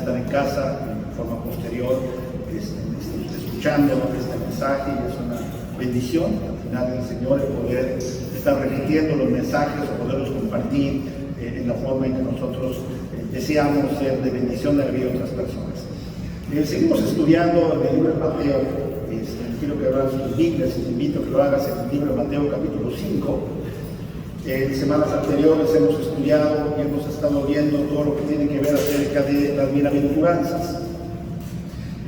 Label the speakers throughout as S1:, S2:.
S1: están en casa de forma posterior escuchando este mensaje, y es una bendición al final del Señor el poder estar repitiendo los mensajes o poderlos compartir en la forma en que nosotros deseamos ser de bendición de la vida de otras personas. Seguimos estudiando el libro de Mateo. Quiero que abras tus Biblias y te invito a que lo hagas en el libro de Mateo capítulo 5. En semanas anteriores hemos estudiado y hemos estado viendo todo lo que tiene que ver acerca de las bienaventuranzas.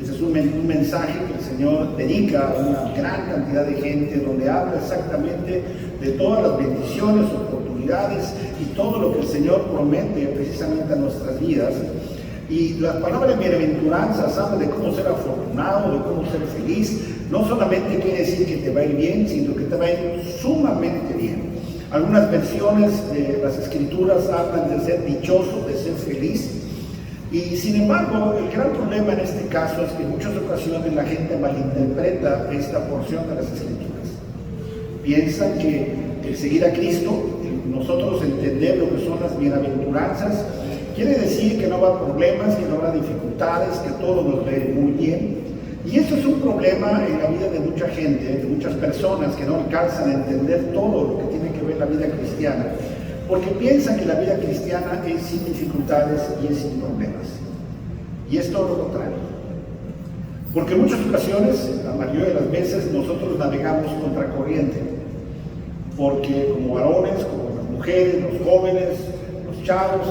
S1: Ese es un mensaje que el Señor dedica a una gran cantidad de gente, donde habla exactamente de todas las bendiciones, oportunidades y todo lo que el Señor promete precisamente a nuestras vidas. Y las palabras bienaventuranzas hablan de cómo ser afortunado, de cómo ser feliz. No solamente quiere decir que te va a ir bien, sino que te va a ir sumamente bien. Algunas versiones de las Escrituras hablan de ser dichoso, de ser feliz. Y sin embargo, el gran problema en este caso es que en muchas ocasiones la gente malinterpreta esta porción de las Escrituras. Piensan que el seguir a Cristo, nosotros entender lo que son las bienaventuranzas, quiere decir que no va a haber problemas, que no habrá dificultades, que todo nos va a ir muy bien. Y esto es un problema en la vida de mucha gente, de muchas personas que no alcanzan a entender todo lo que tiene que ver la vida cristiana, porque piensan que la vida cristiana es sin dificultades y es sin problemas. Y es todo lo contrario. Porque en muchas ocasiones, la mayoría de las veces, nosotros navegamos contra corriente. Porque como varones, como las mujeres, los jóvenes, los chavos,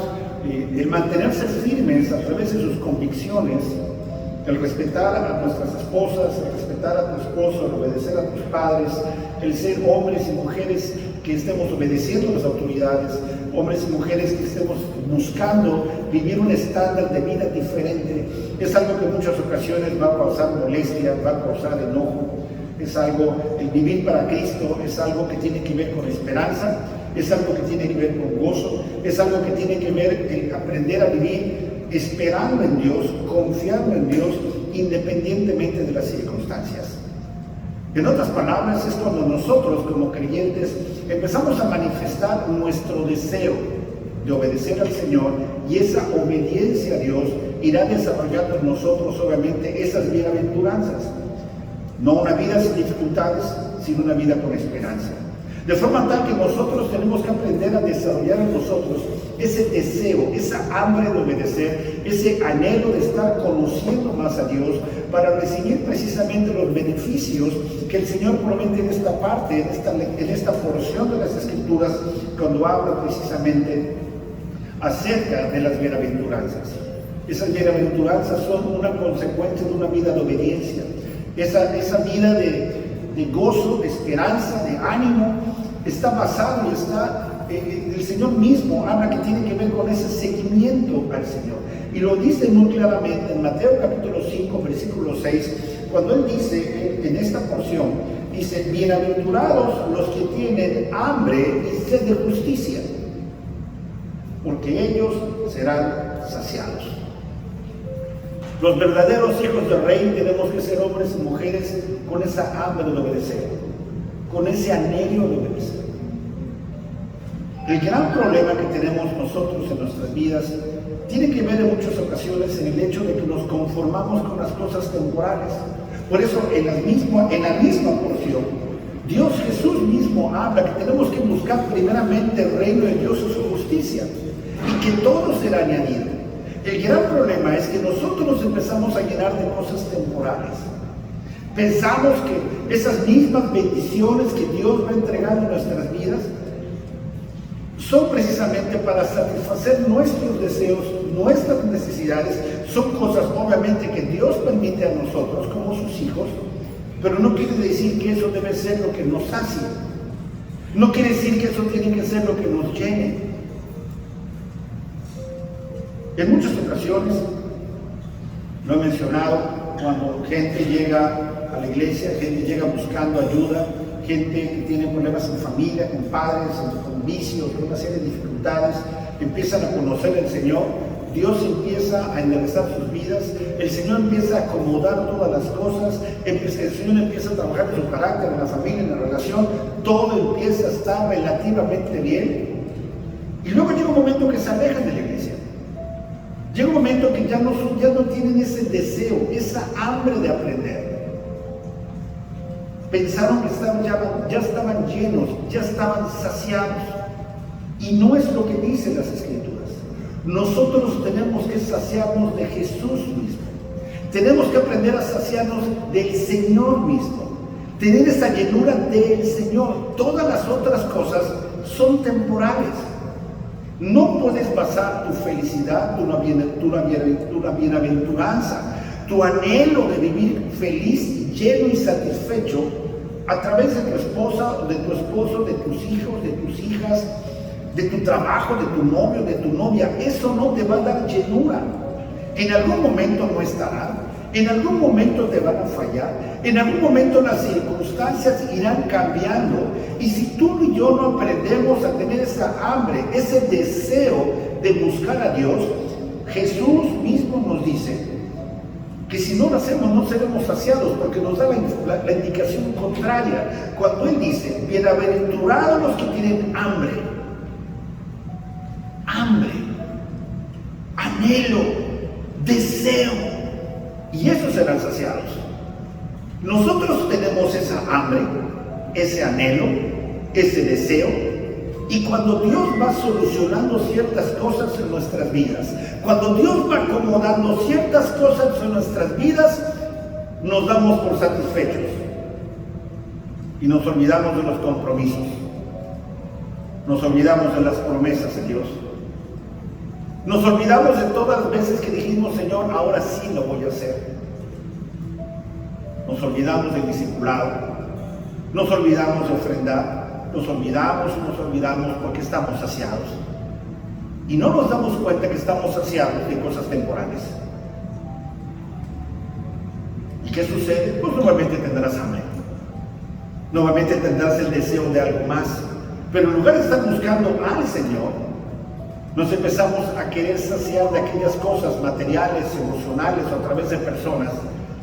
S1: el mantenerse firmes a través de sus convicciones, el respetar a nuestras esposas, el respetar a tu esposo, el obedecer a tus padres, el ser hombres y mujeres que estemos obedeciendo a las autoridades, hombres y mujeres que estemos buscando vivir un estándar de vida diferente, es algo que en muchas ocasiones va a causar molestia, va a causar enojo. Es algo, el vivir para Cristo es algo que tiene que ver con esperanza, es algo que tiene que ver con gozo, es algo que tiene que ver en aprender a vivir esperando en Dios, confiando en Dios, independientemente de las circunstancias. En otras palabras, es cuando nosotros como creyentes empezamos a manifestar nuestro deseo de obedecer al Señor, y esa obediencia a Dios irá desarrollando en nosotros obviamente esas bienaventuranzas. No una vida sin dificultades, sino una vida con esperanza. De forma tal que nosotros tenemos que aprender a desarrollar en nosotros ese deseo, esa hambre de obedecer, ese anhelo de estar conociendo más a Dios para recibir precisamente los beneficios que el Señor promete en esta parte, en esta porción de las Escrituras, cuando habla precisamente acerca de las bienaventuranzas. Esas bienaventuranzas son una consecuencia de una vida de obediencia, esa vida de gozo, de esperanza, de ánimo, está basado y está, el Señor mismo habla que tiene que ver con ese seguimiento al Señor. Y lo dice muy claramente en Mateo capítulo 5, versículo 6, cuando Él dice en esta porción, dice, bienaventurados los que tienen hambre y sed de justicia, porque ellos serán saciados. Los verdaderos hijos del Rey tenemos que ser hombres y mujeres con esa hambre de obedecer, con ese anhelo de obedecer. El gran problema que tenemos nosotros en nuestras vidas tiene que ver en muchas ocasiones en el hecho de que nos conformamos con las cosas temporales. Por eso en la misma porción, Dios Jesús mismo habla que tenemos que buscar primeramente el reino de Dios y su justicia, y que todo será añadido. El gran problema es que nosotros nos empezamos a llenar de cosas temporales. Pensamos que esas mismas bendiciones que Dios va entregando en nuestras vidas son precisamente para satisfacer nuestros deseos, nuestras necesidades. Son cosas obviamente que Dios permite a nosotros como sus hijos, pero no quiere decir que eso debe ser lo que nos sacie. No quiere decir que eso tiene que ser lo que nos llene. En muchas ocasiones, lo he mencionado, cuando gente llega a la iglesia, gente llega buscando ayuda, gente que tiene problemas en familia, con padres, con vicios, con una serie de dificultades, empiezan a conocer al Señor, Dios empieza a enderezar sus vidas, el Señor empieza a acomodar todas las cosas, el Señor empieza a trabajar en su carácter, en la familia, en la relación, todo empieza a estar relativamente bien, y luego llega un momento que se alejan de la iglesia. Llega un momento que ya no tienen ese deseo, esa hambre de aprender. Pensaron que ya estaban llenos, ya estaban saciados. Y no es lo que dicen las Escrituras. Nosotros tenemos que saciarnos de Jesús mismo. Tenemos que aprender a saciarnos del Señor mismo. Tener esa llenura del Señor. Todas las otras cosas son temporales. No puedes basar tu felicidad, tu bienaventuranza, tu anhelo de vivir feliz, lleno y satisfecho a través de tu esposa, de tu esposo, de tus hijos, de tus hijas, de tu trabajo, de tu novio, de tu novia. Eso no te va a dar llenura. En algún momento no estarán. En algún momento te van a fallar, en algún momento las circunstancias irán cambiando, y si tú y yo no aprendemos a tener esa hambre, ese deseo de buscar a Dios, Jesús mismo nos dice que si no lo hacemos no seremos saciados, porque nos da la indicación contraria, cuando Él dice, bienaventurados los que tienen hambre, anhelo, deseo, y esos serán saciados. Nosotros tenemos esa hambre, ese anhelo, ese deseo, y cuando Dios va solucionando ciertas cosas en nuestras vidas, cuando Dios va acomodando ciertas cosas en nuestras vidas, nos damos por satisfechos y nos olvidamos de los compromisos, nos olvidamos de las promesas de Dios. Nos olvidamos de todas las veces que dijimos, Señor, ahora sí lo voy a hacer. Nos olvidamos del discipulado, nos olvidamos de ofrendar, nos olvidamos porque estamos saciados. Y no nos damos cuenta que estamos saciados de cosas temporales. ¿Y qué sucede? Pues nuevamente tendrás hambre. Nuevamente tendrás el deseo de algo más. Pero en lugar de estar buscando al Señor, nos empezamos a querer saciar de aquellas cosas materiales, emocionales o a través de personas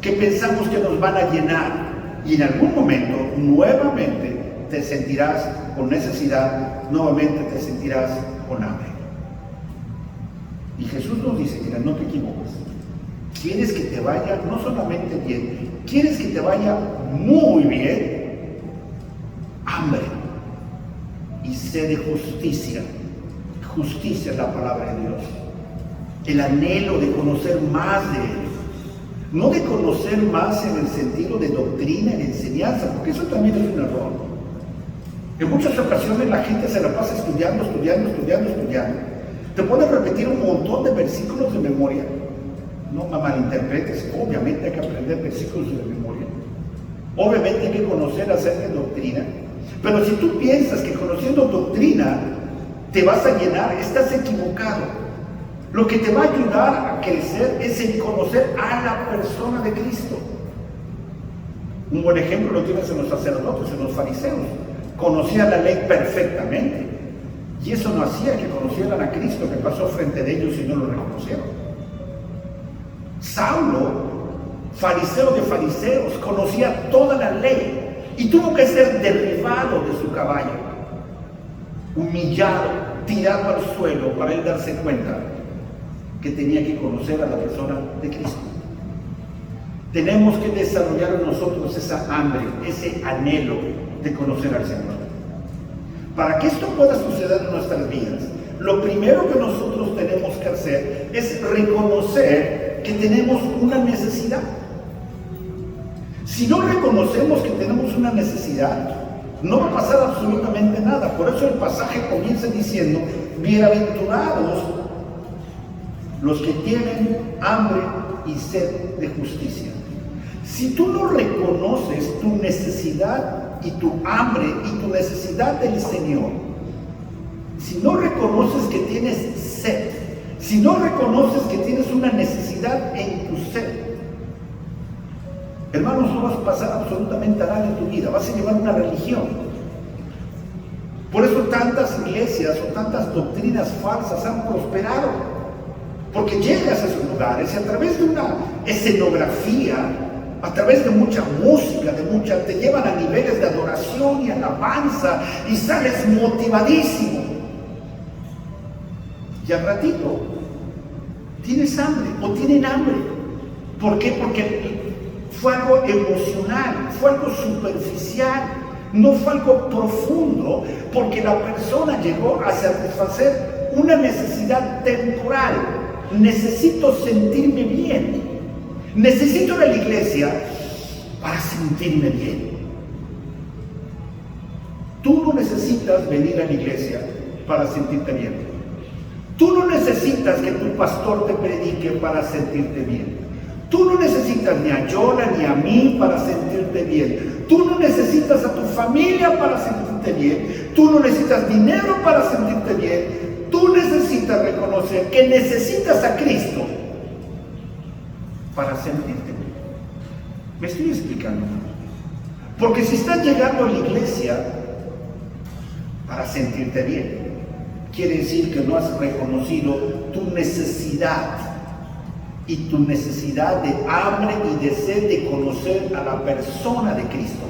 S1: que pensamos que nos van a llenar, y en algún momento nuevamente te sentirás con necesidad, nuevamente te sentirás con hambre. Y Jesús nos dice, mira, no te equivoques, quieres que te vaya no solamente bien, quieres que te vaya muy bien, hambre y sed de justicia. Justicia es la palabra de Dios. El anhelo de conocer más de Él. No de conocer más en el sentido de doctrina, en enseñanza, porque eso también es un error. En muchas ocasiones la gente se la pasa estudiando. Te puede repetir un montón de versículos de memoria. No me malinterpretes, obviamente hay que aprender versículos de memoria. Obviamente hay que conocer acerca de doctrina. Pero si tú piensas que conociendo doctrina te vas a llenar, estás equivocado. Lo que te va a ayudar a crecer es el conocer a la persona de Cristo. Un buen ejemplo lo tienes en los sacerdotes, en los fariseos. Conocían la ley perfectamente, y eso no hacía que conocieran a Cristo, que pasó frente de ellos y no lo reconocieron. Saulo, fariseo de fariseos, conocía toda la ley y tuvo que ser derribado de su caballo, humillado, tirado al suelo, para él darse cuenta que tenía que conocer a la persona de Cristo. Tenemos que desarrollar en nosotros esa hambre, ese anhelo de conocer al Señor. Para que esto pueda suceder en nuestras vidas, lo primero que nosotros tenemos que hacer es reconocer que tenemos una necesidad. Si no reconocemos que tenemos una necesidad, no va a pasar absolutamente nada. Por eso el pasaje comienza diciendo, bienaventurados los que tienen hambre y sed de justicia. Si tú no reconoces tu necesidad y tu hambre y tu necesidad del Señor, si no reconoces que tienes sed, si no reconoces que tienes una necesidad en tu sed, hermanos, no vas a pasar absolutamente nada en tu vida, vas a llevar una religión. Por eso tantas iglesias o tantas doctrinas falsas han prosperado, porque llegas a esos lugares y a través de una escenografía, a través de mucha música, te llevan a niveles de adoración y alabanza y sales motivadísimo. Y al ratito tienes hambre o tienen hambre. ¿Por qué? Porque fue algo emocional, fue algo superficial, no fue algo profundo, porque la persona llegó a satisfacer una necesidad temporal. Necesito sentirme bien. Necesito ir a la iglesia para sentirme bien. Tú no necesitas venir a la iglesia para sentirte bien. Tú no necesitas que tu pastor te predique para sentirte bien. Tú no necesitas ni a Yola ni a mí para sentirte bien. Tú no necesitas a tu familia para sentirte bien. Tú no necesitas dinero para sentirte bien. Tú necesitas reconocer que necesitas a Cristo para sentirte bien. ¿Me estoy explicando? Porque si estás llegando a la iglesia para sentirte bien, quiere decir que no has reconocido tu necesidad y tu necesidad de hambre y de sed de conocer a la persona de Cristo.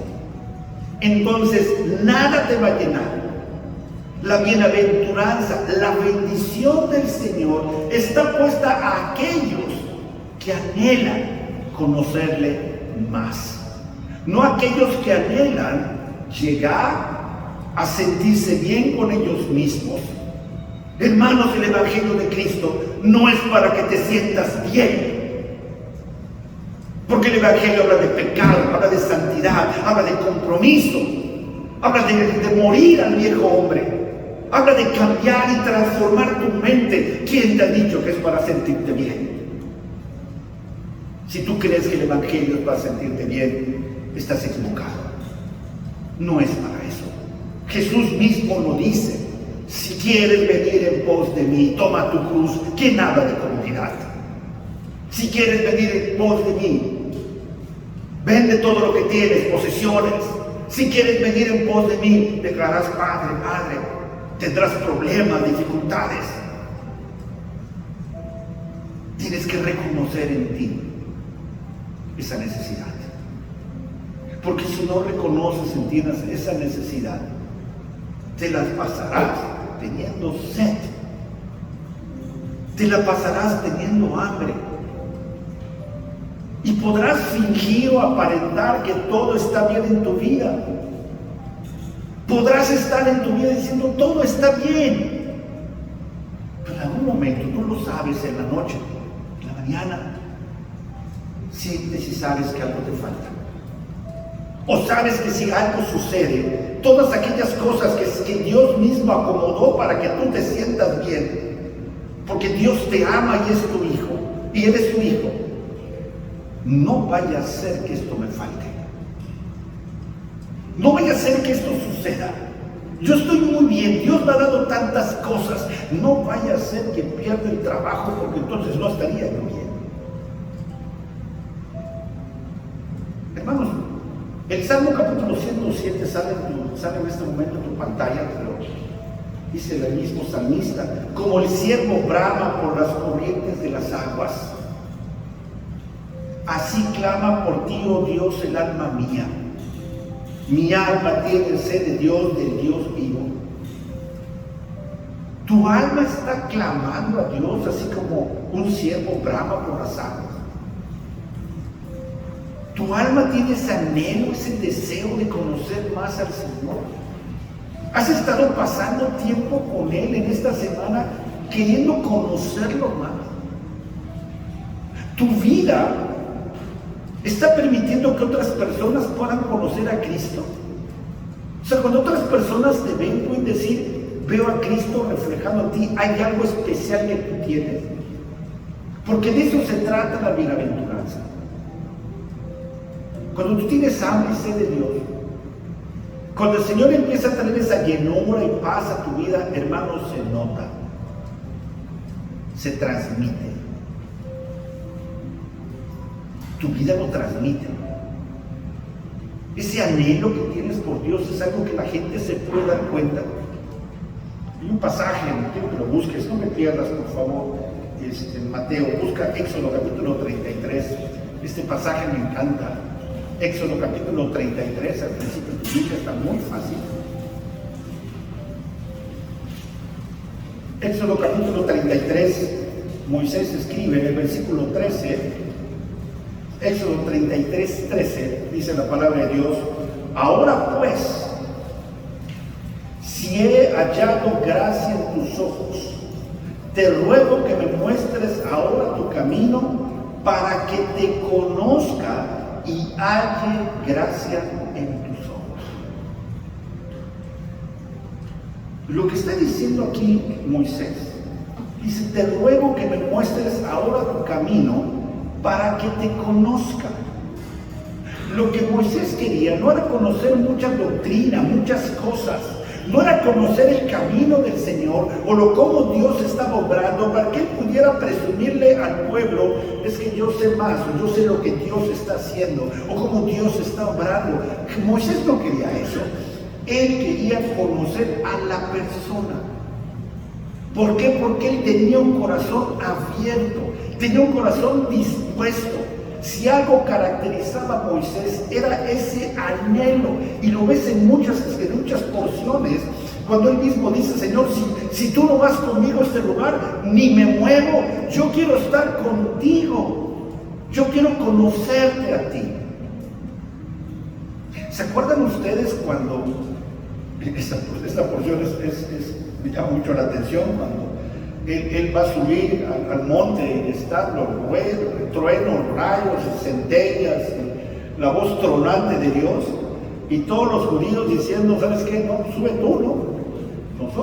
S1: Entonces nada te va a llenar. La bienaventuranza, la bendición del Señor está puesta a aquellos que anhelan conocerle más. No a aquellos que anhelan llegar a sentirse bien con ellos mismos. Hermanos, el Evangelio de Cristo no es para que te sientas bien. Porque el Evangelio habla de pecado, habla de santidad, habla de compromiso, habla de morir al viejo hombre, habla de cambiar y transformar tu mente. ¿Quién te ha dicho que es para sentirte bien? Si tú crees que el Evangelio es para sentirte bien, estás equivocado. No es para eso. Jesús mismo lo dice. Si quieres venir en pos de mí, toma tu cruz. ¿Quién habla de comodidad? Si quieres venir en pos de mí, vende todo lo que tienes, posesiones. Si quieres venir en pos de mí, declararás padre, madre, tendrás problemas, dificultades. Tienes que reconocer en ti esa necesidad. Porque si no reconoces en ti esa necesidad, te las pasarás teniendo sed, te la pasarás teniendo hambre, y podrás fingir o aparentar que todo está bien en tu vida. Podrás estar en tu vida diciendo todo está bien, pero en algún momento, tú lo sabes, en la noche, en la mañana, sientes y sabes que algo te falta. O sabes que si algo sucede, todas aquellas cosas que Dios mismo acomodó para que tú te sientas bien, porque Dios te ama y es tu hijo, y eres su hijo, no vaya a ser que esto me falte. No vaya a ser que esto suceda. Yo estoy muy bien, Dios me ha dado tantas cosas, no vaya a ser que pierda el trabajo, porque entonces no estaría yo bien. Hermanos, el Salmo capítulo 107 sale en este momento en tu pantalla, pero dice el mismo salmista: como el ciervo brama por las corrientes de las aguas, así clama por ti, oh Dios, el alma mía. Mi alma tiene sed de Dios, del Dios vivo. Tu alma está clamando a Dios, así como un ciervo brama por las aguas. Tu alma tiene ese anhelo, ese deseo de conocer más al Señor. Has estado pasando tiempo con Él en esta semana, queriendo conocerlo más. Tu vida está permitiendo que otras personas puedan conocer a Cristo. O sea, cuando otras personas te ven, pueden decir: veo a Cristo reflejado en ti. Hay algo especial que tú tienes. Porque de eso se trata la bienaventuranza. Cuando tú tienes hambre y sed de Dios, cuando el Señor empieza a traer esa llenura y paz a tu vida, hermanos, se nota, se transmite. Tu vida lo transmite. Ese anhelo que tienes por Dios es algo que la gente se puede dar cuenta. Hay un pasaje, quiero que lo busques, no me pierdas, por favor, en Mateo, busca Éxodo capítulo 33. Este pasaje me encanta. Éxodo capítulo 33, al principio de tu Biblia, está muy fácil. Éxodo capítulo 33, Moisés escribe en el versículo 13, Éxodo 33, 13, dice la palabra de Dios: ahora pues, si he hallado gracia en tus ojos, te ruego que me muestres ahora tu camino para que te conozca y halle gracia en tus ojos. Lo que está diciendo aquí Moisés, dice: te ruego que me muestres ahora tu camino para que te conozca. Lo que Moisés quería no era conocer mucha doctrina, muchas cosas. No era conocer el camino del Señor o cómo Dios estaba obrando para que él pudiera presumirle al pueblo: es que yo sé más, o yo sé lo que Dios está haciendo, o cómo Dios está obrando. Moisés no quería eso. Él quería conocer a la persona. ¿Por qué? Porque él tenía un corazón abierto, tenía un corazón dispuesto. Si algo caracterizaba a Moisés era ese anhelo, y lo ves en muchas porciones, cuando él mismo dice: Señor, si tú no vas conmigo a este lugar, ni me muevo. Yo quiero estar contigo, yo quiero conocerte a ti. ¿Se acuerdan ustedes cuando esta porción me llama mucho la atención? Cuando él va a subir al monte y están los truenos, rayos, centellas, la voz tronante de Dios, y todos los judíos diciendo: ¿sabes qué? No, sube tú, ¿no?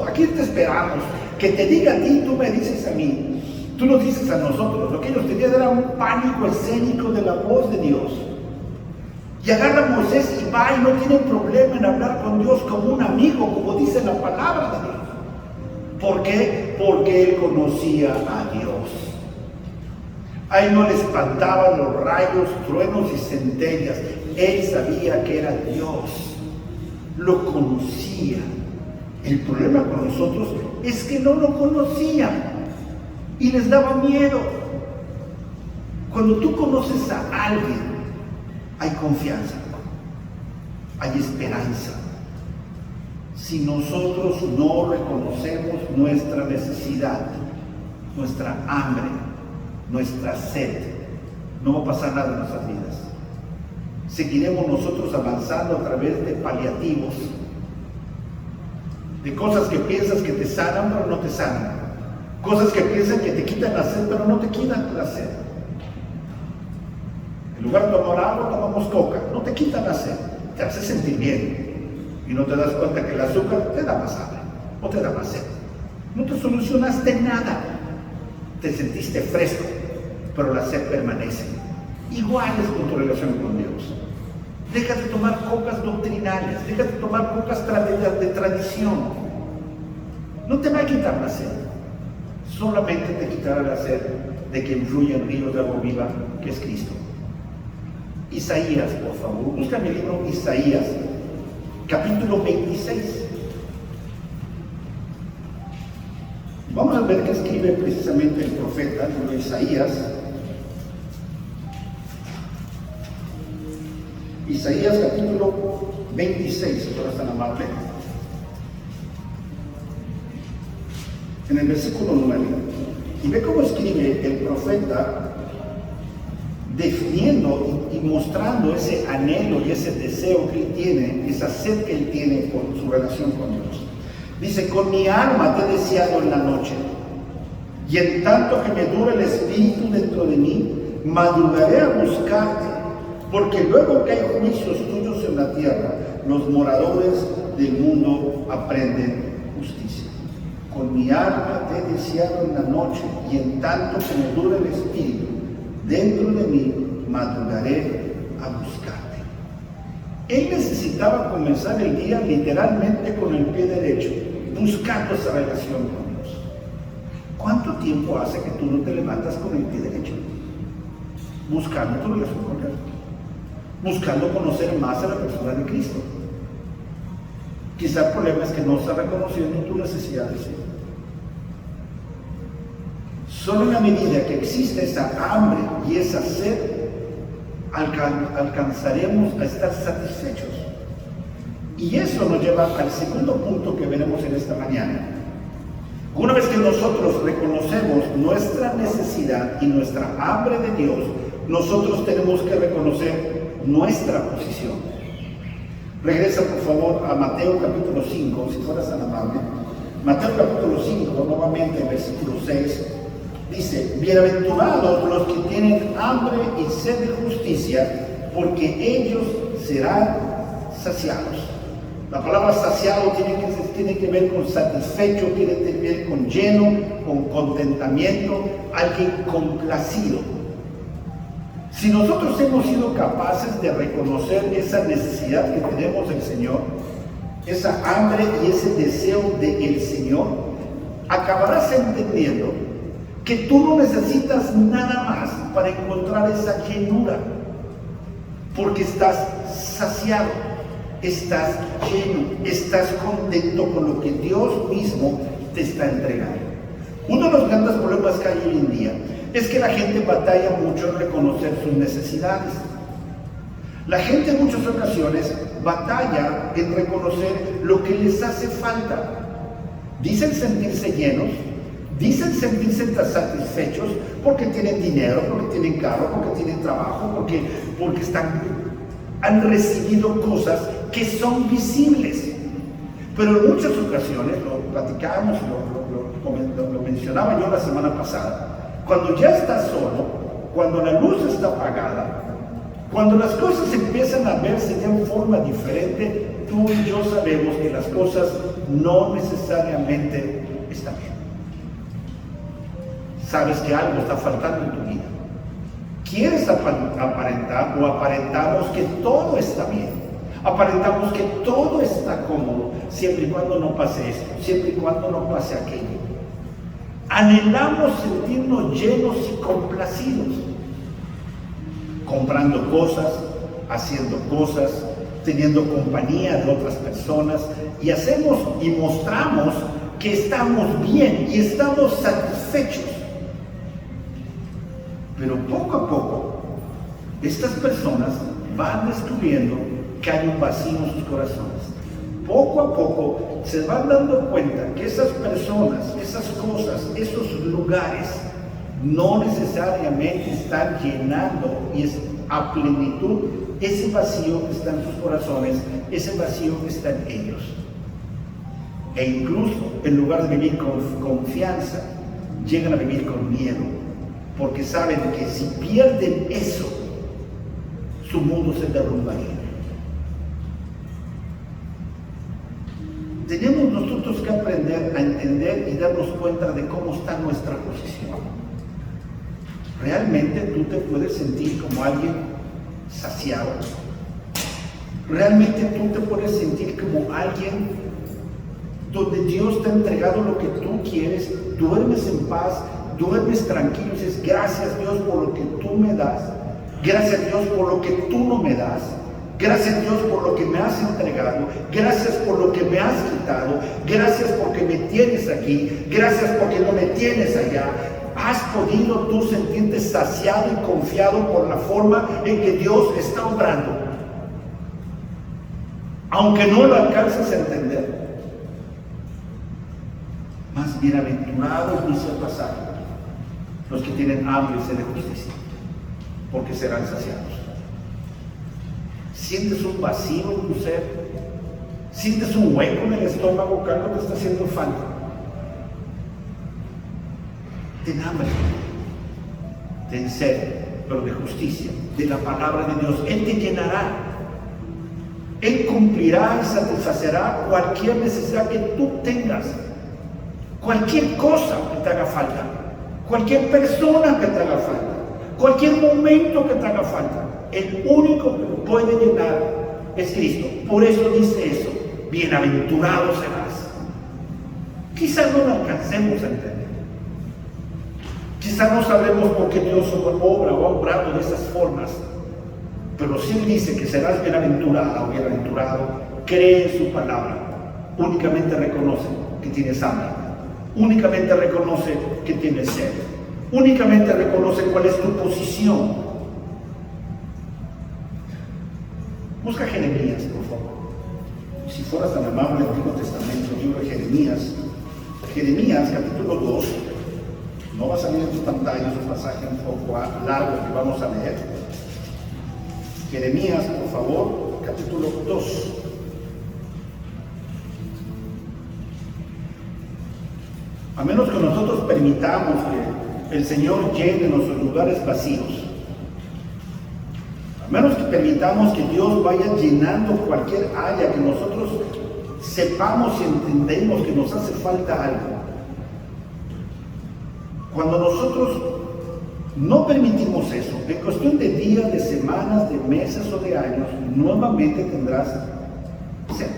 S1: Aquí te esperamos. Que te diga a ti, tú me dices a mí. Tú nos dices a nosotros. Lo que ellos tenían era un pánico escénico de la voz de Dios. Y agarra a Moisés y va, y no tiene problema en hablar con Dios como un amigo, como dice la palabra de Dios. ¿Por qué? Porque él conocía a Dios. A él no le espantaban los rayos, truenos y centellas. Él sabía que era Dios. Lo conocía. El problema con nosotros es que no lo conocían y les daba miedo. Cuando tú conoces a alguien, hay confianza, hay esperanza. Si nosotros no reconocemos nuestra necesidad, nuestra hambre, nuestra sed, no va a pasar nada en nuestras vidas. Seguiremos nosotros avanzando a través de paliativos, de cosas que piensas que te sanan, pero no te sanan. Cosas que piensan que te quitan la sed, pero no te quitan la sed. En lugar de tomar agua, tomamos coca. No te quitan la sed, te hace sentir bien. Y no te das cuenta que el azúcar te da más hambre o te da más sed. No te solucionaste nada. Te sentiste fresco, pero la sed permanece. Igual es con tu relación con Dios. Deja de tomar cocas doctrinales, deja de tomar cocas de tradición. No te va a quitar la sed. Solamente te quitará la sed de que fluya el río de agua viva, que es Cristo. Isaías, por favor, busca mi libro Isaías, capítulo 26. Vamos a ver qué escribe precisamente el profeta, el libro de Isaías. Isaías capítulo 26, si fueras tan amable. En el versículo 9. Y ve cómo escribe el profeta, definiendo y mostrando ese anhelo y ese deseo que él tiene, esa sed que él tiene por su relación con Dios. Dice: con mi alma te he deseado en la noche, y en tanto que me dure el espíritu dentro de mí, madrugaré a buscarte, porque luego que hay juicios tuyos en la tierra, los moradores del mundo aprenden justicia. Con mi alma te he deseado en la noche, y en tanto que me dure el espíritu dentro de mí, madrugaré a buscarte. Él necesitaba comenzar el día literalmente con el pie derecho, buscando esa relación con Dios. ¿Cuánto tiempo hace que tú no te levantas con el pie derecho? Buscando tu relación con Dios, buscando conocer más a la persona de Cristo. Quizá el problema es que no estás reconociendo tu necesidad de Dios. Solo en la medida que existe esa hambre y esa sed, alcanzaremos a estar satisfechos. Y eso nos lleva al segundo punto que veremos en esta mañana. Una vez que nosotros reconocemos nuestra necesidad y nuestra hambre de Dios, nosotros tenemos que reconocer nuestra posición. Regresa por favor a Mateo capítulo 5, si fueras tan amable. Mateo capítulo 5, nuevamente versículo 6, dice: bienaventurados los que tienen hambre y sed de justicia, porque ellos serán saciados. La palabra saciado tiene que ver con satisfecho, tiene que ver con lleno, con contentamiento, alguien complacido. Si nosotros hemos sido capaces de reconocer esa necesidad que tenemos del Señor, esa hambre y ese deseo del Señor, acabarás entendiendo que tú no necesitas nada más para encontrar esa llenura, porque estás saciado, estás lleno, estás contento con lo que Dios mismo te está entregando. Uno de los grandes problemas que hay hoy en día es que la gente batalla mucho en reconocer sus necesidades. La gente en muchas ocasiones batalla en reconocer lo que les hace falta. Dicen sentirse llenos, dicen sentirse satisfechos porque tienen dinero, porque tienen carro, porque tienen trabajo, porque han recibido cosas que son visibles. Pero en muchas ocasiones, lo platicábamos, lo mencionaba yo la semana pasada, cuando ya estás solo, cuando la luz está apagada, cuando las cosas empiezan a verse de una forma diferente, tú y yo sabemos que las cosas no necesariamente están bien. Sabes que algo está faltando en tu vida. Quieres aparentar o aparentamos que todo está bien. Aparentamos que todo está cómodo, siempre y cuando no pase esto, siempre y cuando no pase aquello. Anhelamos sentirnos llenos y complacidos, comprando cosas, haciendo cosas, teniendo compañía de otras personas, y hacemos y mostramos que estamos bien y estamos satisfechos. Pero poco a poco, estas personas van descubriendo que hay un vacío en sus corazones. Poco a poco se van dando cuenta que esas personas, esas cosas, esos lugares no necesariamente están llenando y es a plenitud ese vacío que está en sus corazones, ese vacío que está en ellos. E incluso en lugar de vivir con confianza, llegan a vivir con miedo, porque saben que si pierden eso, su mundo se derrumbaría. Tenemos nosotros que aprender a entender y darnos cuenta de cómo está nuestra posición. ¿Realmente tú te puedes sentir como alguien saciado? ¿Realmente tú te puedes sentir como alguien donde Dios te ha entregado lo que tú quieres? Duermes en paz, duermes tranquilo y dices: gracias Dios por lo que tú me das, gracias Dios por lo que tú no me das, gracias Dios por lo que me has entregado, gracias por lo que me has quitado, gracias porque me tienes aquí, gracias porque no me tienes allá. ¿Has podido tú sentirte saciado y confiado por la forma en que Dios está obrando? Aunque no lo alcances a entender. Más bienaventurados, dice el pasaje, los que tienen hambre y sed de justicia, porque serán saciados. ¿Sientes un vacío en tu ser? ¿Sientes un hueco en el estómago que algo te está haciendo falta? Ten hambre, ten sed, pero de justicia, de la palabra de Dios. Él te llenará. Él cumplirá y satisfacerá cualquier necesidad que tú tengas. Cualquier cosa que te haga falta. Cualquier persona que te haga falta. Cualquier momento que te haga falta. El único que lo puede llenar es Cristo. Por eso dice eso: bienaventurado serás. Quizás no lo alcancemos a entender. Quizás no sabemos por qué Dios obra o ha obrado de esas formas. Pero si Él dice que serás bienaventurada o bienaventurado, cree en su palabra. Únicamente reconoce que tienes hambre. Únicamente reconoce que tienes sed. Únicamente reconoce cuál es tu posición. Busca Jeremías, por favor. Si fueras tan amable, el Antiguo Testamento, el libro de Jeremías, Jeremías capítulo 2, no va a salir en tu pantalla, es un pasaje un poco largo que vamos a leer. Jeremías, por favor, capítulo 2. A menos que nosotros permitamos que el Señor llene nuestros lugares vacíos, a menos que permitamos que Dios vaya llenando cualquier área que nosotros sepamos y entendemos que nos hace falta algo. Cuando nosotros no permitimos eso, en cuestión de días, de semanas, de meses o de años, nuevamente tendrás sed.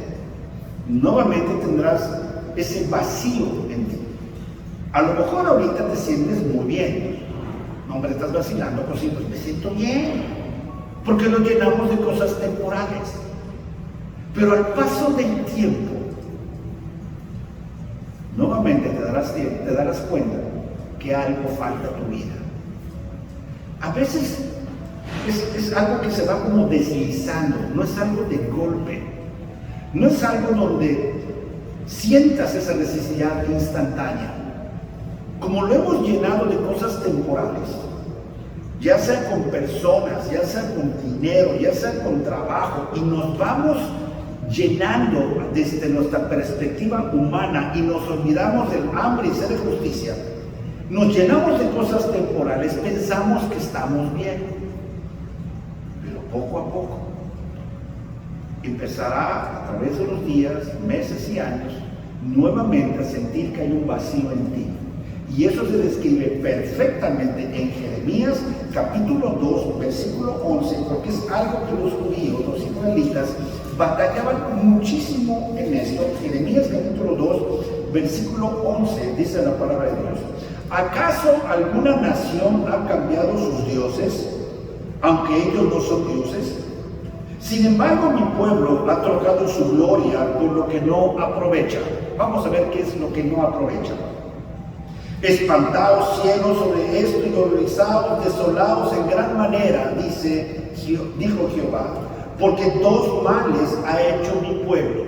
S1: Nuevamente tendrás ese vacío en ti. A lo mejor ahorita te sientes muy bien. No, hombre, estás vacilando, pues sí, pues me siento bien. Porque lo llenamos de cosas temporales. Pero al paso del tiempo, nuevamente te darás cuenta que algo falta a tu vida. A veces es algo que se va como deslizando, no es algo de golpe, no es algo donde sientas esa necesidad instantánea. Como lo hemos llenado de cosas temporales, ya sea con personas, ya sea con dinero, ya sea con trabajo, y nos vamos llenando desde nuestra perspectiva humana y nos olvidamos del hambre y sed de justicia, nos llenamos de cosas temporales, pensamos que estamos bien, pero poco a poco empezará a través de los días, meses y años nuevamente a sentir que hay un vacío en ti. Y eso se describe perfectamente en Jeremías capítulo 2, versículo 11, porque es algo que los judíos, los israelitas, batallaban muchísimo en esto. Jeremías capítulo 2, versículo 11, dice la palabra de Dios: ¿acaso alguna nación ha cambiado sus dioses, aunque ellos no son dioses? Sin embargo, mi pueblo ha trocado su gloria por lo que no aprovecha. Vamos a ver qué es lo que no aprovecha. Espantaos cielos sobre esto y horrorizados, desolados en gran manera, dijo Jehová, porque dos males ha hecho mi pueblo.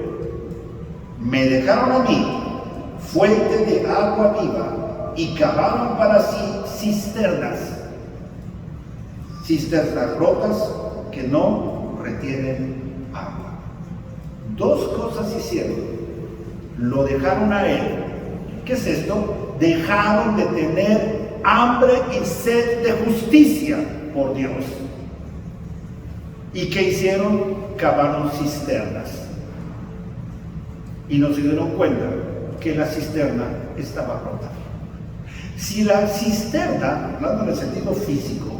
S1: Me dejaron a mí fuente de agua viva y cavaron para sí cisternas rotas que no retienen agua. Dos cosas hicieron. Lo dejaron a él. ¿Qué es esto? Dejaron de tener hambre y sed de justicia por Dios. ¿Y qué hicieron? Cavaron cisternas. Y no se dieron cuenta que la cisterna estaba rota. Si la cisterna, hablando en el sentido físico,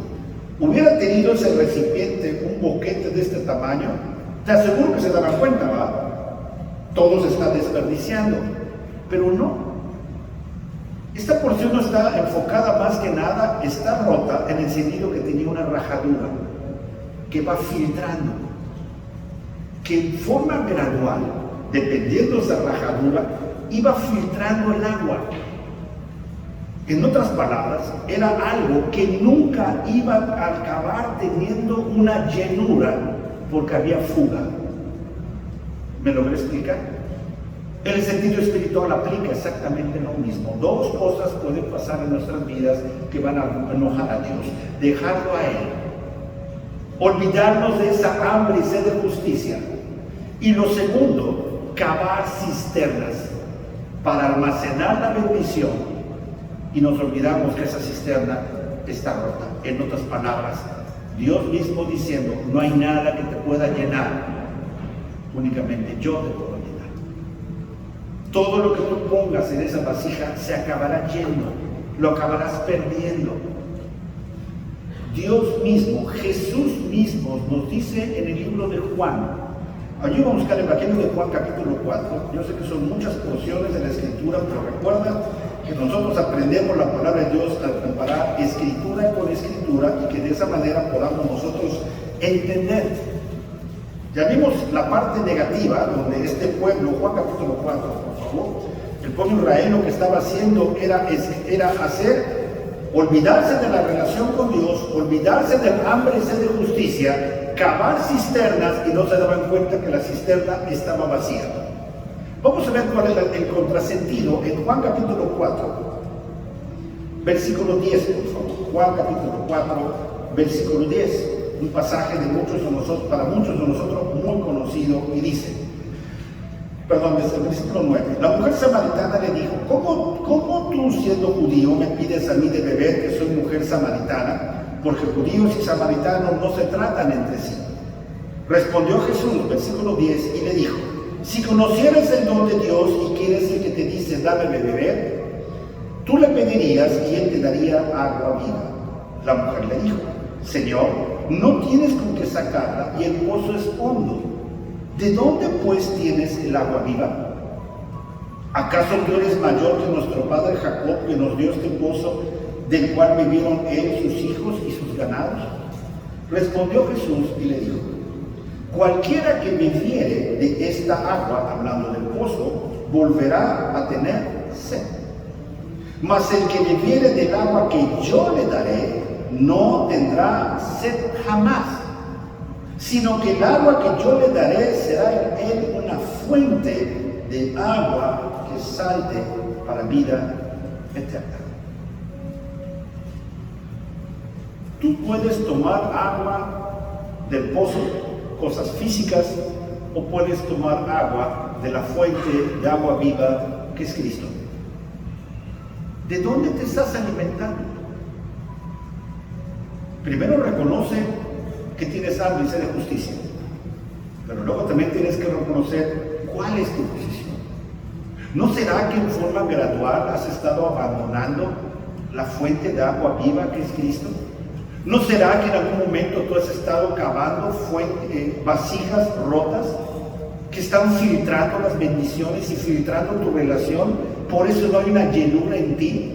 S1: hubiera tenido ese recipiente, un boquete de este tamaño, te aseguro que se daban cuenta, ¿va? Todo se está desperdiciando. Pero no. Esta porción no está enfocada más que nada, está rota en el sentido que tenía una rajadura que va filtrando, que en forma gradual, dependiendo de esa rajadura, iba filtrando el agua. En otras palabras, era algo que nunca iba a acabar teniendo una llenura porque había fuga. ¿Me lo voy a explicar? En el sentido espiritual aplica exactamente lo mismo. Dos cosas pueden pasar en nuestras vidas que van a enojar a Dios: dejarlo a Él, olvidarnos de esa hambre y sed de justicia, y lo segundo, cavar cisternas para almacenar la bendición, y nos olvidamos que esa cisterna está rota. En otras palabras, Dios mismo diciendo: no hay nada que te pueda llenar, únicamente yo te puedo llenar. Todo lo que tú pongas en esa vasija se acabará yendo, lo acabarás perdiendo. Dios mismo, Jesús mismo nos dice en el libro de Juan, ayúdame a buscar el Evangelio de Juan capítulo 4, yo sé que son muchas porciones de la Escritura, pero recuerda que nosotros aprendemos la palabra de Dios al comparar Escritura con Escritura, y que de esa manera podamos nosotros entender. Ya vimos la parte negativa, donde este pueblo, Juan capítulo 4, por favor, el pueblo de Israel lo que estaba haciendo era olvidarse de la relación con Dios, olvidarse del hambre y sed de justicia, cavar cisternas, y no se daban cuenta que la cisterna estaba vacía. Vamos a ver cuál es el contrasentido en Juan capítulo 4, versículo 10, por favor. Juan capítulo 4, versículo 10. Un pasaje de muchos de nosotros, para muchos de nosotros muy conocido, y dice, desde el versículo 9, la mujer samaritana le dijo, ¿cómo tú siendo judío me pides a mí de beber que soy mujer samaritana? Porque judíos y samaritanos no se tratan entre sí. Respondió Jesús, versículo 10, y le dijo, si conocieras el don de Dios y quién es el que te dice, dame de beber, tú le pedirías y él te daría agua viva. La mujer le dijo, Señor, no tienes con qué sacarla y el pozo es hondo. ¿De dónde pues tienes el agua viva? ¿Acaso tú eres mayor que nuestro padre Jacob, que nos dio este pozo, del cual bebieron él, sus hijos y sus ganados? Respondió Jesús y le dijo, cualquiera que bebiere de esta agua, hablando del pozo, volverá a tener sed. Mas el que bebiere del agua que yo le daré, no tendrá sed jamás, sino que el agua que yo le daré será en él una fuente de agua que salte para vida eterna. Tú puedes tomar agua del pozo, cosas físicas, o puedes tomar agua de la fuente de agua viva que es Cristo. ¿De dónde te estás alimentando? Primero reconoce que tienes hambre y sed de justicia, pero luego también tienes que reconocer cuál es tu posición. ¿No será que en forma gradual has estado abandonando la fuente de agua viva que es Cristo? ¿No será que en algún momento tú has estado cavando vasijas rotas que están filtrando las bendiciones y filtrando tu relación? Por eso no hay una llenura en ti.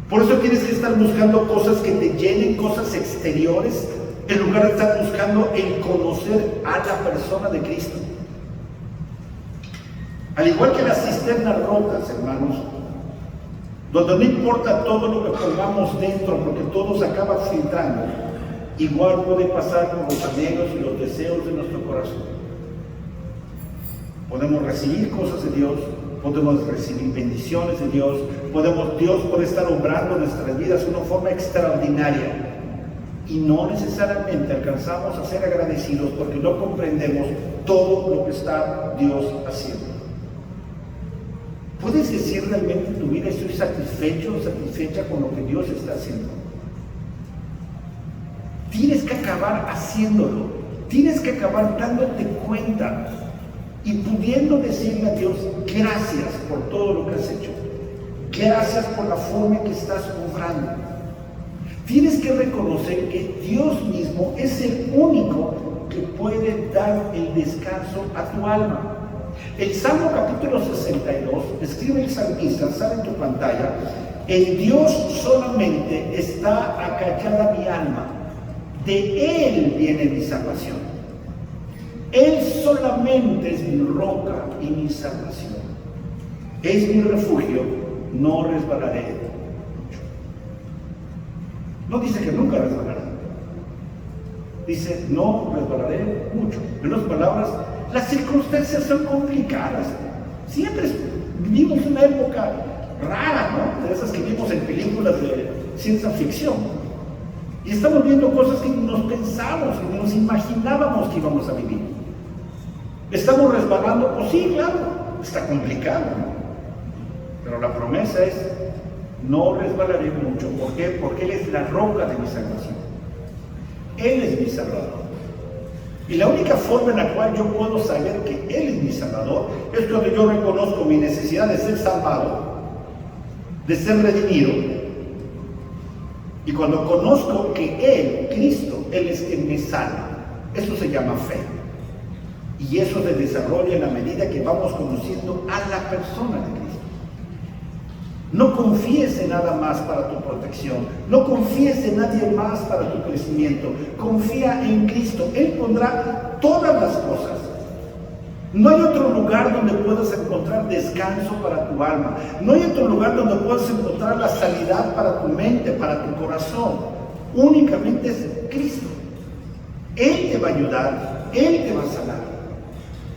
S1: Por eso tienes que estar buscando cosas que te llenen, cosas exteriores, en lugar de estar buscando el conocer a la persona de Cristo. Al igual que las cisternas rotas, hermanos, donde no importa todo lo que pongamos dentro, porque todo se acaba filtrando, igual puede pasar con los anhelos y los deseos de nuestro corazón. Podemos recibir cosas de Dios, podemos recibir bendiciones de Dios, Dios puede estar obrando en nuestras vidas de una forma extraordinaria, y no necesariamente alcanzamos a ser agradecidos porque no comprendemos todo lo que está Dios haciendo. ¿Puedes decir realmente en tu vida, estoy satisfecho o satisfecha con lo que Dios está haciendo? Tienes que acabar haciéndolo, tienes que acabar dándote cuenta y pudiendo decirle a Dios, gracias por todo lo que has hecho, gracias por la forma en que estás obrando. Tienes que reconocer que Dios mismo es el único que puede dar el descanso a tu alma. El Salmo capítulo 62, escribe el salmista, sale en tu pantalla, en Dios solamente está acallada mi alma, de Él viene mi salvación. Él solamente es mi roca y mi salvación. Es mi refugio, no resbalaré. No dice que nunca resbalará. Dice, no resbalaré mucho. En otras palabras, las circunstancias son complicadas. Siempre vivimos una época rara, ¿no? De esas que vimos en películas de ciencia ficción. Y estamos viendo cosas que nos pensamos, que nos imaginábamos que íbamos a vivir. ¿Estamos resbalando? Pues sí, claro, está complicado, ¿no? Pero la promesa es, no resbalaré mucho. ¿Por qué? Porque Él es la roca de mi salvación. Él es mi Salvador. Y la única forma en la cual yo puedo saber que Él es mi Salvador es cuando yo reconozco mi necesidad de ser salvado, de ser redimido, y cuando conozco que Él, Cristo, Él es quien me salva. Eso se llama fe. Y eso se desarrolla en la medida que vamos conociendo a la persona de Cristo. No confíes en nada más para tu protección. No confíes en nadie más para tu crecimiento. Confía en Cristo. Él pondrá todas las cosas. No hay otro lugar donde puedas encontrar descanso para tu alma. No hay otro lugar donde puedas encontrar la sanidad para tu mente, para tu corazón. Únicamente es Cristo. Él te va a ayudar. Él te va a sanar.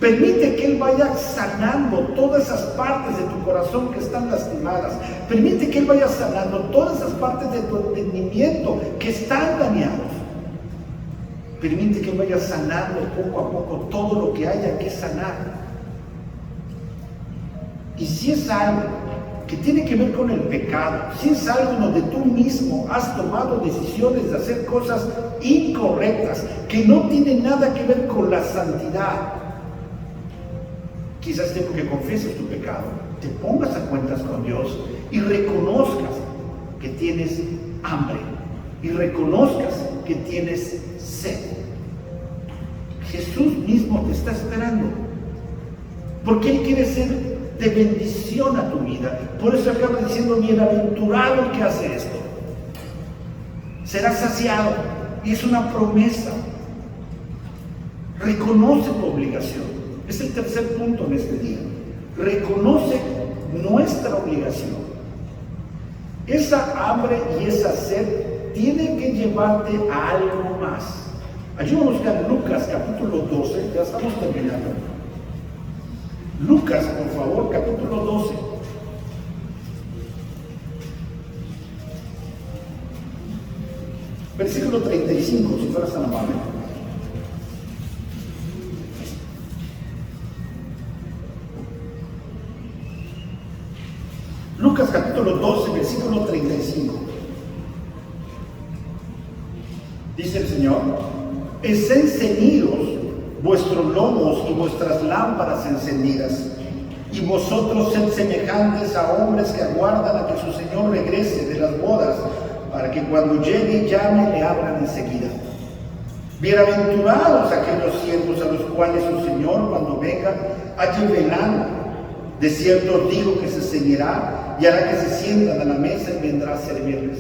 S1: Permite que Él vaya sanando todas esas partes de tu corazón que están lastimadas. Permite que Él vaya sanando todas esas partes de tu entendimiento que están dañados. Permite que Él vaya sanando poco a poco todo lo que haya que sanar. Y si es algo que tiene que ver con el pecado, si es algo donde tú mismo has tomado decisiones de hacer cosas incorrectas, que no tienen nada que ver con la santidad, quizás tiempo que confieses tu pecado, te pongas a cuentas con Dios y reconozcas que tienes hambre y reconozcas que tienes sed. Jesús mismo te está esperando, porque Él quiere ser de bendición a tu vida. Por eso acaba diciendo: bienaventurado el que hace esto, será saciado. Y es una promesa. Reconoce tu obligación. Es el tercer punto en este día. Reconoce nuestra obligación. Esa hambre y esa sed tienen que llevarte a algo más. Ayúdanos a buscar Lucas capítulo 12, ya estamos terminando. Lucas, por favor, capítulo 12. Versículo 35, si fueras tan amable. Lucas capítulo 12, versículo 35. Dice el Señor: estén ceñidos vuestros lomos y vuestras lámparas encendidas, y vosotros sed semejantes a hombres que aguardan a que su Señor regrese de las bodas, para que cuando llegue y llame le abran enseguida. Bienaventurados aquellos siervos a los cuales su Señor, cuando venga, halle velando. De cierto os digo que se ceñirá y hará que se sientan a la mesa y vendrá a servirles.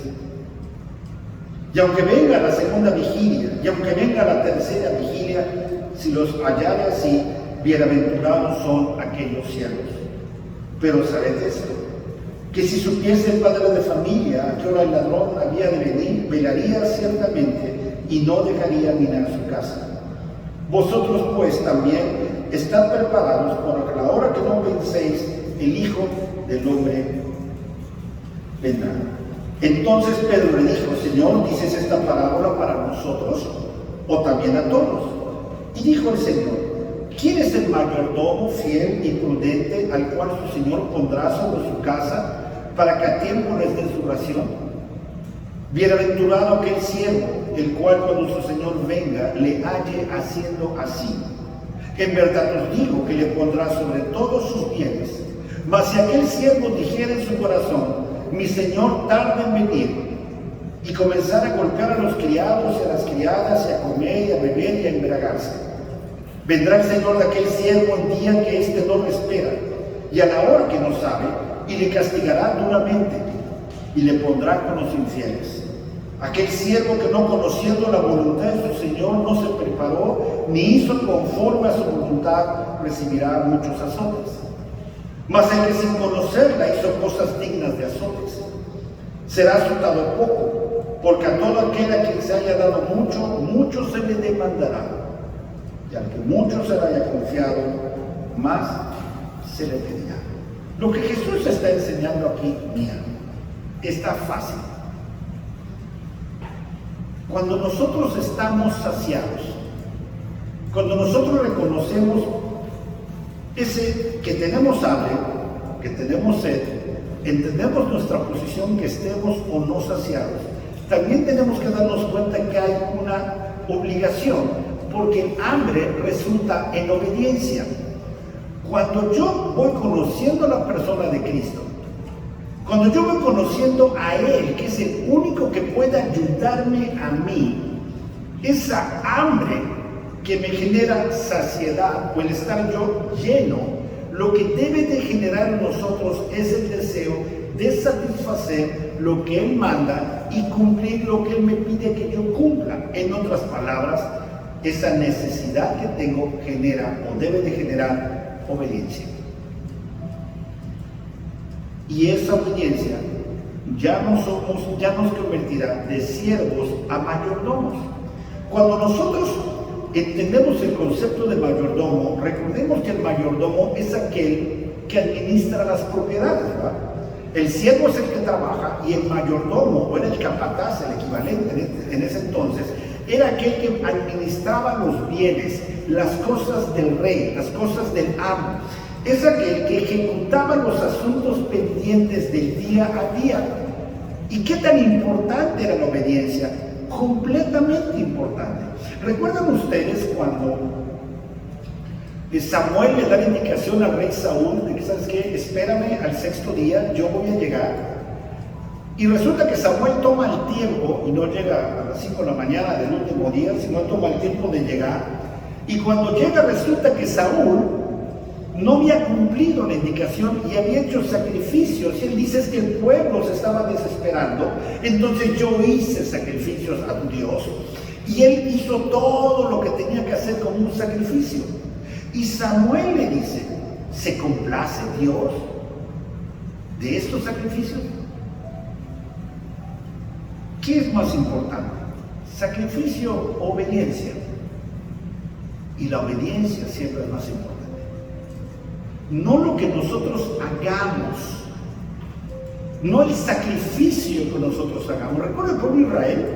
S1: Y aunque venga la segunda vigilia, y aunque venga la tercera vigilia, si los hallare así, bienaventurados son aquellos siervos. Pero sabed esto, que si supiese el padre de familia a qué hora el ladrón había de venir, velaría ciertamente y no dejaría minar su casa. Vosotros pues también estad preparados, porque a la hora que no penséis, el Hijo del Hombre vendrá. Entonces Pedro le dijo: Señor, ¿dices esta parábola para nosotros o también a todos? Y dijo el Señor: ¿quién es el mayordomo fiel y prudente al cual su Señor pondrá sobre su casa para que a tiempo les dé su ración? Bienaventurado aquel siervo, el cual cuando su Señor venga le halle haciendo así. En verdad os digo que le pondrá sobre todos sus bienes. Mas si aquel siervo dijera en su corazón: mi Señor tarda en venir, y comenzar a golpear a los criados y a las criadas, y a comer y a beber y a embriagarse, vendrá el Señor de aquel siervo en día que éste no lo espera, y a la hora que no sabe, y le castigará duramente, y le pondrá con los infieles. Aquel siervo que no conociendo la voluntad de su Señor no se preparó, ni hizo conforme a su voluntad, recibirá muchos azotes. Mas el que sin conocerla hizo cosas dignas de azotes, será azotado poco, porque a todo aquel a quien se haya dado mucho, mucho se le demandará, y al que mucho se le haya confiado, más se le pedirá. Lo que Jesús está enseñando aquí, mira, está fácil. Cuando nosotros estamos saciados, cuando nosotros reconocemos que tenemos hambre, que tenemos sed, entendemos nuestra posición, que estemos o no saciados, también tenemos que darnos cuenta que hay una obligación, porque el hambre resulta en obediencia. Cuando yo voy conociendo a la persona de Cristo, cuando yo voy conociendo a Él, que es el único que puede ayudarme a mí, esa hambre que me genera saciedad o el estar yo lleno, lo que debe de generar en nosotros es el deseo de satisfacer lo que Él manda y cumplir lo que Él me pide que yo cumpla. En otras palabras, esa necesidad que tengo genera o debe de generar obediencia. Y esa obediencia ya nos convertirá de siervos a mayordomos. Cuando nosotros entendemos el concepto de mayordomo, recordemos que el mayordomo es aquel que administra las propiedades, ¿verdad? El siervo es el que trabaja y el mayordomo, o era el capataz, el equivalente en ese entonces, era aquel que administraba los bienes, las cosas del rey, las cosas del amo. Es aquel que ejecutaba los asuntos pendientes del día a día. ¿Y qué tan importante era la obediencia? Completamente importante. ¿Recuerdan ustedes cuando Samuel le da la indicación al rey Saúl de que, ¿sabes qué? Espérame al sexto día, yo voy a llegar. Y resulta que Samuel toma el tiempo, y no llega a las 5 de la mañana del último día, sino toma el tiempo de llegar. Y cuando llega resulta que Saúl no había cumplido la indicación y había hecho sacrificios. Y él dice, es que el pueblo se estaba desesperando, entonces yo hice sacrificios a Dios. Y él hizo todo lo que tenía que hacer como un sacrificio. Y Samuel le dice, ¿se complace Dios de estos sacrificios? ¿Qué es más importante? ¿Sacrificio o obediencia? Y la obediencia siempre es más importante. No lo que nosotros hagamos, no el sacrificio que nosotros hagamos. Recuerda el pueblo de Israel,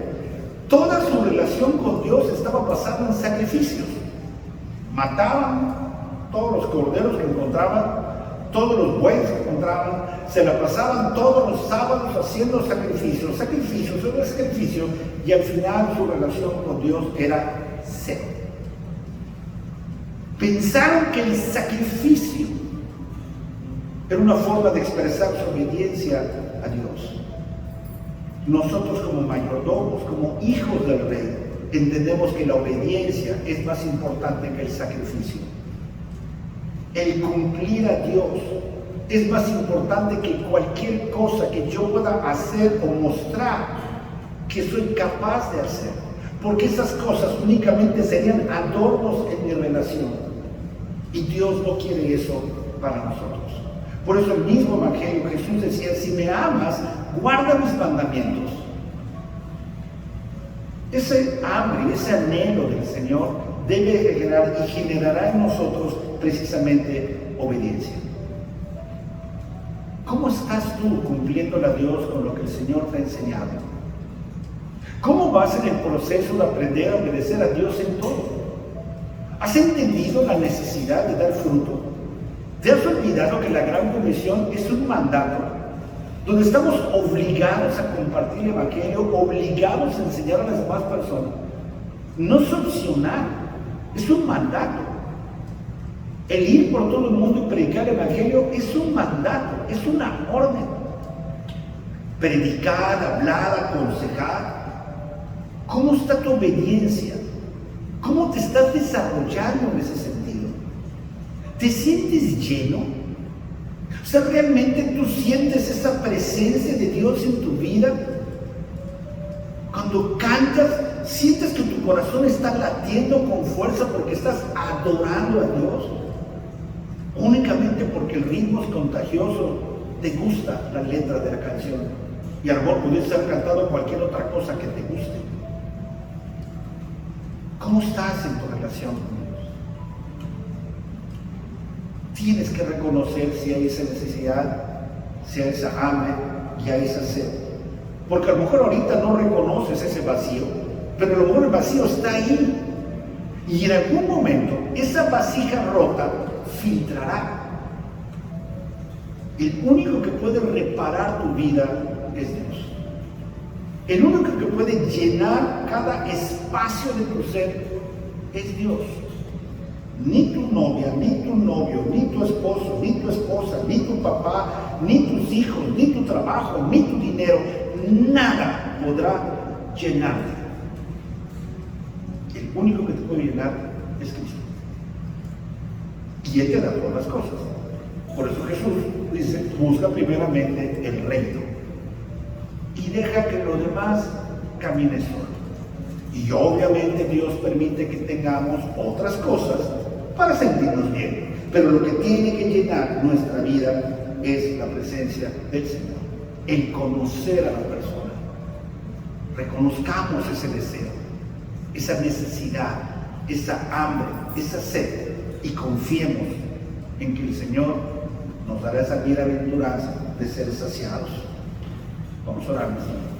S1: toda su relación con Dios estaba basada en sacrificios. Mataban todos los corderos que encontraban, todos los bueyes que encontraban, se la pasaban todos los sábados haciendo sacrificios sobre sacrificio, y al final su relación con Dios era cero. Pensaron que el sacrificio era una forma de expresar su obediencia a Dios. Nosotros como mayordomos, como hijos del rey, entendemos que la obediencia es más importante que el sacrificio. El cumplir a Dios es más importante que cualquier cosa que yo pueda hacer o mostrar que soy capaz de hacer, porque esas cosas únicamente serían adornos en mi relación, y Dios no quiere eso para nosotros. Por eso el mismo Evangelio Jesús decía, si me amas, guarda mis mandamientos. Ese hambre, ese anhelo del Señor debe generar y generará en nosotros precisamente obediencia. ¿Cómo estás tú cumpliéndole a Dios con lo que el Señor te ha enseñado? ¿Cómo vas en el proceso de aprender a obedecer a Dios en todo? ¿Has entendido la necesidad de dar fruto? ¿Te has olvidado que la Gran Comisión es un mandato donde estamos obligados a compartir el Evangelio, obligados a enseñar a las demás personas? No es opcional, es un mandato. El ir por todo el mundo y predicar el Evangelio es un mandato, es una orden. Predicar, hablar, aconsejar. ¿Cómo está tu obediencia? ¿Cómo te estás desarrollando en ese sentido? ¿Te sientes lleno? O sea, ¿realmente tú sientes esa presencia de Dios en tu vida? Cuando cantas, ¿sientes que tu corazón está latiendo con fuerza porque estás adorando a Dios? Únicamente porque el ritmo es contagioso, te gusta la letra de la canción. Y a lo mejor pudiese haber cantado cualquier otra cosa que te guste. ¿Cómo estás en tu relación con Dios? Tienes que reconocer si hay esa necesidad, si hay esa hambre y hay esa sed. Porque a lo mejor ahorita no reconoces ese vacío, pero a lo mejor el vacío está ahí. Y en algún momento esa vasija rota filtrará. El único que puede reparar tu vida es Dios. El único que puede llenar cada espacio de tu ser es Dios. Ni tu novia, ni tu novio, ni tu esposo, ni tu esposa, ni tu papá, ni tus hijos, ni tu trabajo, ni tu dinero, nada podrá llenarte. El único que te puede llenar es Cristo. Y Él te da todas las cosas. Por eso Jesús dice, busca primeramente el reino y deja que lo demás camine solo. Y obviamente Dios permite que tengamos otras cosas para sentirnos bien. Pero lo que tiene que llenar nuestra vida es la presencia del Señor. El conocer a la persona. Reconozcamos ese deseo, esa necesidad esa hambre, esa sed, y confiemos en que el Señor nos dará esa bienaventuranza de ser saciados. Vamos a orar, Señor.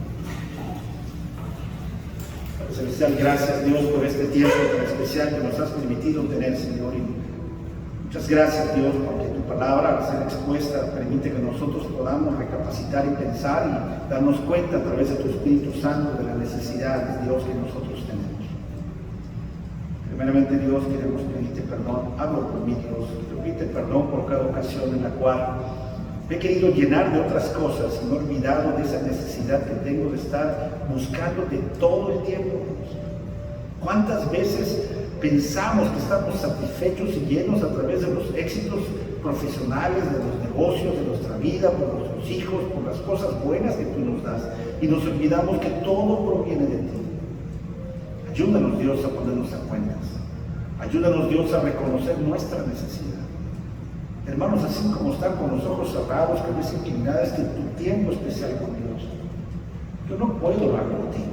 S1: Padre Celestial, gracias, Dios, por este tiempo tan especial que nos has permitido tener, Señor. Y muchas gracias, Dios, porque tu palabra, al ser expuesta, permite que nosotros podamos recapacitar y pensar y darnos cuenta a través de tu Espíritu Santo de las necesidades, Dios, que nosotros tenemos. Primeramente, Dios, queremos pedirte perdón. Hablo por mí, Dios. Pedirte perdón por cada ocasión en la cual me he querido llenar de otras cosas y me he olvidado de esa necesidad que tengo de estar buscándote todo el tiempo. ¿Cuántas veces pensamos que estamos satisfechos y llenos a través de los éxitos profesionales, de los negocios, de nuestra vida, por nuestros hijos, por las cosas buenas que tú nos das? Y nos olvidamos que todo proviene de ti. Ayúdanos, Dios, a ponernos a cuentas. Ayúdanos, Dios, a reconocer nuestra necesidad. Hermanos, así como están con los ojos cerrados, que ves inclinadas, que tu tiempo especial con Dios. Yo no puedo hablar contigo.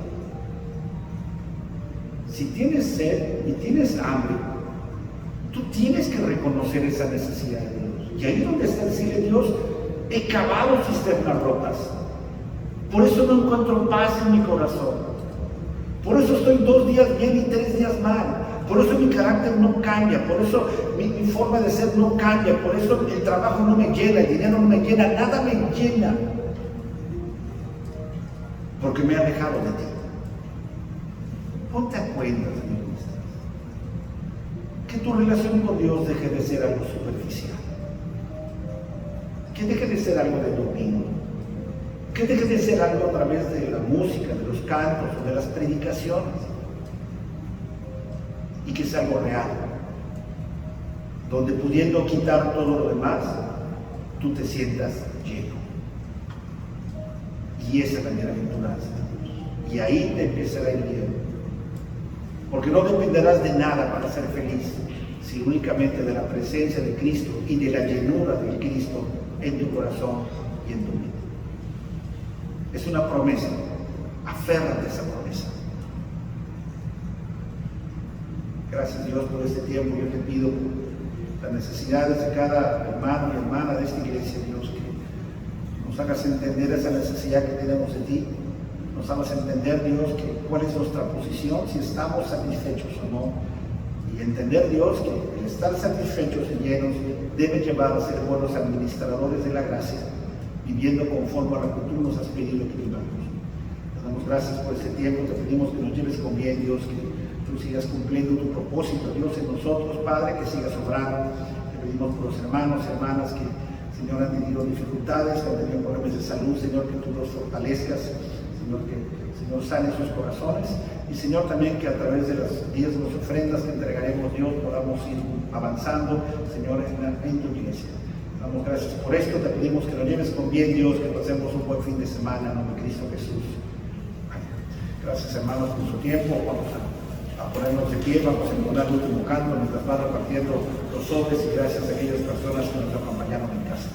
S1: Si tienes sed y tienes hambre, tú tienes que reconocer esa necesidad de Dios. Y ahí donde está decirle, Dios, he cavado cisternas rotas. Por eso no encuentro paz en mi corazón. Por eso estoy 2 días bien y 3 días mal. Por eso mi carácter no cambia. Por eso mi forma de ser no cambia. Por eso el trabajo no me llena, el dinero no me llena, nada me llena. Porque me he alejado de ti. Ponte a cuenta, Señor. Que tu relación con Dios deje de ser algo superficial. Que deje de ser algo de domingo. Que deje de ser algo a través de la música, de los cantos o de las predicaciones. Y que sea algo real. Donde pudiendo quitar todo lo demás, tú te sientas lleno. Y esa es la bienaventuranza de Dios. Y ahí te empezará el bien. Porque no dependerás de nada para ser feliz, sino únicamente de la presencia de Cristo y de la llenura de Cristo en tu corazón y en tu vida. Es una promesa. Aférrate a esa promesa. Gracias, Dios, por este tiempo. Yo te pido las necesidades de cada hermano y hermana de esta iglesia, Dios, que nos hagas entender esa necesidad que tenemos de ti. Nos hagas entender, Dios, que cuál es nuestra posición, si estamos satisfechos o no. Y entender, Dios, que el estar satisfechos y llenos debe llevar a ser buenos administradores de la gracia, viviendo conforme a lo que tú nos has pedido que vivamos. Te damos gracias por este tiempo. Te pedimos que nos lleves con bien, Dios, que tú sigas cumpliendo tu propósito, Dios, en nosotros, Padre, que sigas obrando. Te pedimos por los hermanos y hermanas que, Señor, han tenido dificultades, que han tenido problemas de salud, Señor, que tú los fortalezcas, Señor, que Señor sane sus corazones. Y, Señor, también que a través de las diezmos y ofrendas que entregaremos, Dios, podamos ir avanzando, Señor, en tu iglesia. Damos gracias por esto. Te pedimos que lo lleves con bien, Dios, que pasemos un buen fin de semana en nombre de Cristo Jesús. Amén. Gracias, hermanos, por su tiempo. Vamos a ponernos de pie, vamos a entonar el último canto mientras van repartiendo los sobres, y gracias a aquellas personas que nos acompañaron en casa.